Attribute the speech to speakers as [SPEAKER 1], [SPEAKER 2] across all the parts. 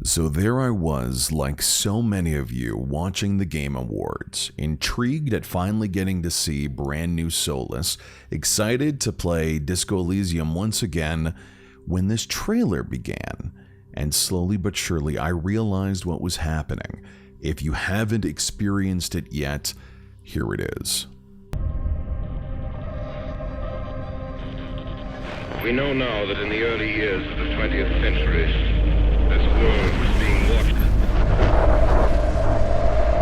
[SPEAKER 1] So there I was, like so many of you, watching the Game Awards, intrigued at finally getting to see brand new Solus, excited to play Disco Elysium once again, when this trailer began, and slowly but surely I realized what was happening. If you haven't experienced it yet, here it is.
[SPEAKER 2] We know now that in the early years of the 20th century, this world was being watched.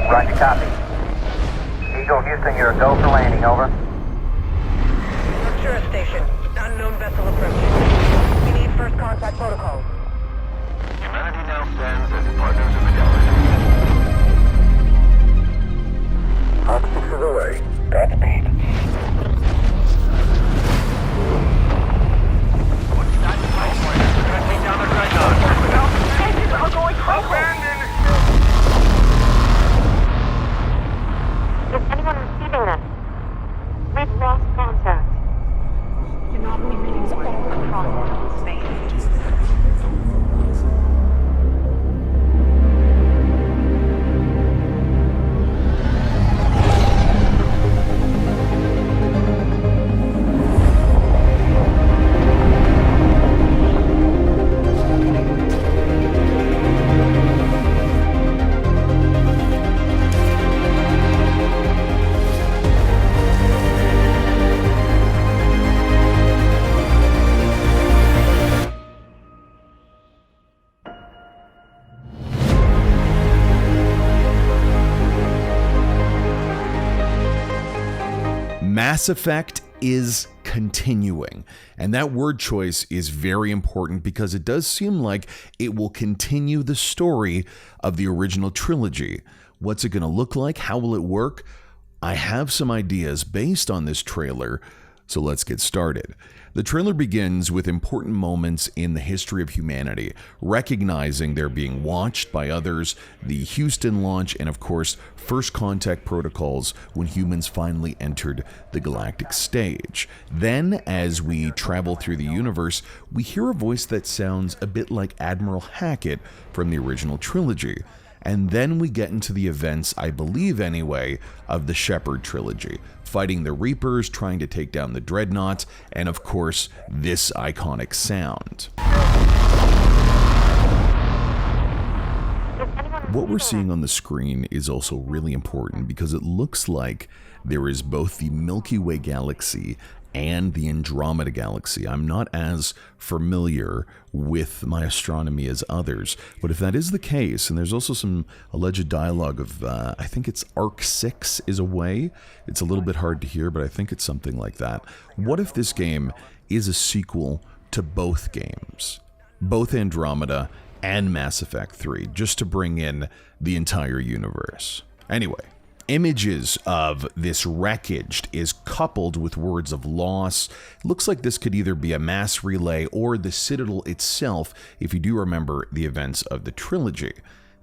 [SPEAKER 3] Roger, copy. Eagle Houston, you're a go for landing, over.
[SPEAKER 4] Secure station. Unknown vessel approaching. We need first contact protocols.
[SPEAKER 3] Humanity now stands as partners in the galaxy. Hot 6 is away. Godspeed.
[SPEAKER 4] Engines are going
[SPEAKER 3] Abandon!
[SPEAKER 5] Is anyone receiving this? We've lost contact.
[SPEAKER 4] Anomaly readings all across space.
[SPEAKER 1] Mass Effect is continuing, and that word choice is very important because it does seem like it will continue the story of the original trilogy. What's it going to look like? How will it work? I have some ideas based on this trailer, so let's get started. The trailer begins with important moments in the history of humanity, recognizing they're being watched by others, the Houston launch, and of course, first contact protocols when humans finally entered the galactic stage. Then, as we travel through the universe, we hear a voice that sounds a bit like Admiral Hackett from the original trilogy. And then we get into the events, I believe anyway, of the Shepard trilogy, fighting the Reapers, trying to take down the Dreadnought, and of course, this iconic sound. What we're seeing on the screen is also really important because it looks like there is both the Milky Way galaxy and the Andromeda Galaxy. I'm not as familiar with my astronomy as others, but if that is the case, and there's also some alleged dialogue of, I think it's Arc 6 is away. It's a little bit hard to hear, but I think it's something like that. What if this game is a sequel to both games? Both Andromeda and Mass Effect 3, just to bring in the entire universe. Anyway, images of this wreckage is coupled with words of loss. It looks like this could either be a mass relay or the Citadel itself, if you do remember the events of the trilogy.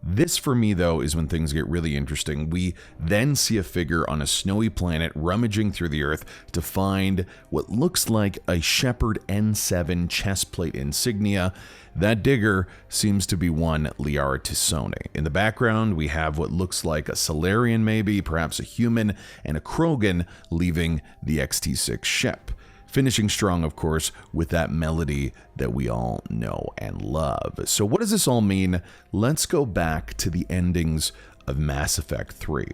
[SPEAKER 1] This, for me, though, is when things get really interesting. We then see a figure on a snowy planet rummaging through the Earth to find what looks like a Shepard N7 chestplate insignia. That digger seems to be one Liara Tisone. In the background, we have what looks like a Solarian maybe, perhaps a human, and a Krogan leaving the XT6 ship. Finishing strong, of course, with that melody that we all know and love. So what does this all mean? Let's go back to the endings of Mass Effect 3.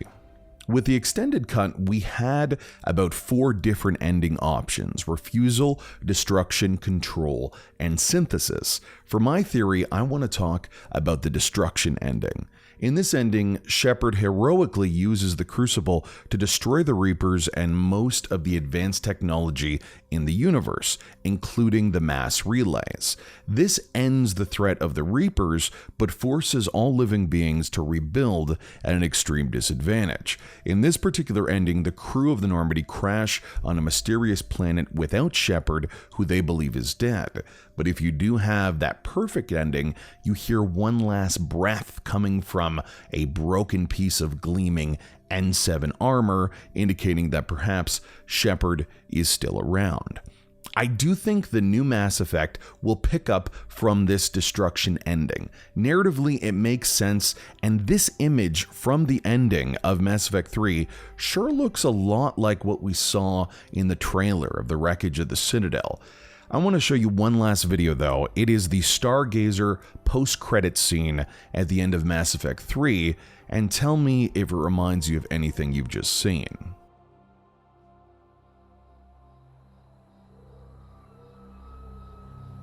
[SPEAKER 1] With the extended cut, we had about 4 different ending options: refusal, destruction, control, and synthesis. For my theory, I want to talk about the destruction ending. In this ending, Shepard heroically uses the Crucible to destroy the Reapers and most of the advanced technology in the universe, including the mass relays. This ends the threat of the Reapers, but forces all living beings to rebuild at an extreme disadvantage. In this particular ending, the crew of the Normandy crash on a mysterious planet without Shepard, who they believe is dead. But if you do have that perfect ending, you hear one last breath coming from a broken piece of gleaming N7 armor, indicating that perhaps Shepard is still around. I do think the new Mass Effect will pick up from this destruction ending. Narratively, it makes sense, and this image from the ending of Mass Effect 3 sure looks a lot like what we saw in the trailer of the wreckage of the Citadel. I want to show you one last video though. It is the Stargazer post-credit scene at the end of Mass Effect 3, and tell me if it reminds you of anything you've just seen.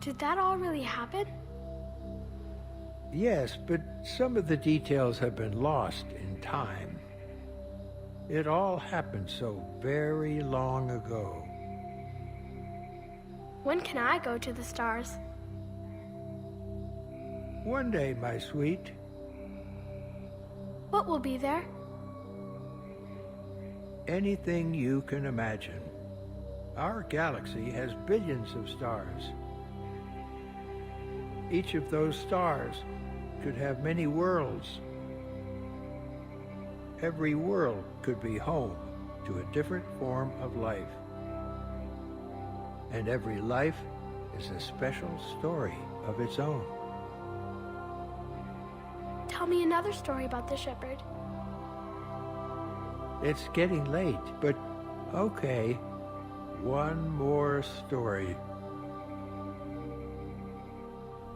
[SPEAKER 6] Did that all really happen?
[SPEAKER 7] Yes, but some of the details have been lost in time. It all happened so very long ago.
[SPEAKER 6] When can I go to the stars?
[SPEAKER 7] One day, my sweet.
[SPEAKER 6] What will be there?
[SPEAKER 7] Anything you can imagine. Our galaxy has billions of stars. Each of those stars could have many worlds. Every world could be home to a different form of life. And every life is a special story of its own.
[SPEAKER 6] Tell me another story about the Shepard.
[SPEAKER 7] It's getting late, but okay. One more story.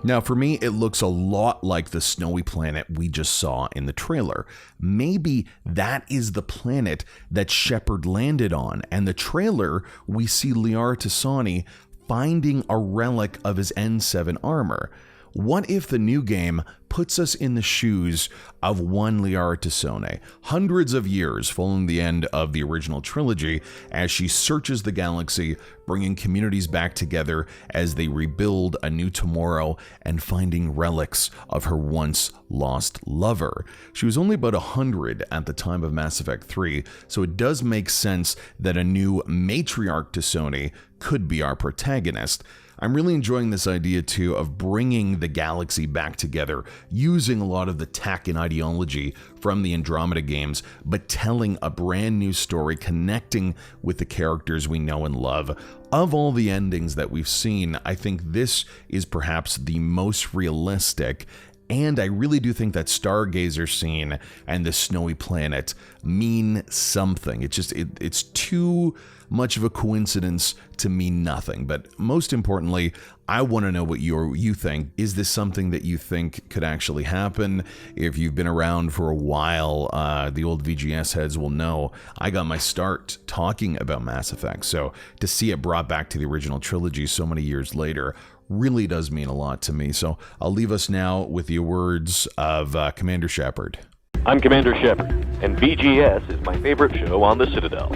[SPEAKER 1] Now, for me, it looks a lot like the snowy planet we just saw in the trailer. Maybe that is the planet that Shepard landed on, and the trailer, we see Liara T'Soni finding a relic of his N7 armor. What if the new game puts us in the shoes of one Liara T'Soni, hundreds of years following the end of the original trilogy, as she searches the galaxy, bringing communities back together as they rebuild a new tomorrow and finding relics of her once lost lover. She was only about 100 at the time of Mass Effect 3, so it does make sense that a new matriarch T'Soni could be our protagonist. I'm really enjoying this idea, too, of bringing the galaxy back together, using a lot of the tech and ideology from the Andromeda games, but telling a brand new story, connecting with the characters we know and love. Of all the endings that we've seen, I think this is perhaps the most realistic. And I really do think that Stargazer scene and the snowy planet mean something. It's too much of a coincidence to mean nothing. But most importantly, I want to know what you think. Is this something that you think could actually happen? If you've been around for a while, the old VGS heads will know I got my start talking about Mass Effect. So to see it brought back to the original trilogy so many years later really does mean a lot to me. So I'll leave us now with the words of Commander Shepard.
[SPEAKER 8] I'm Commander Shepard, and VGS is my favorite show on the Citadel.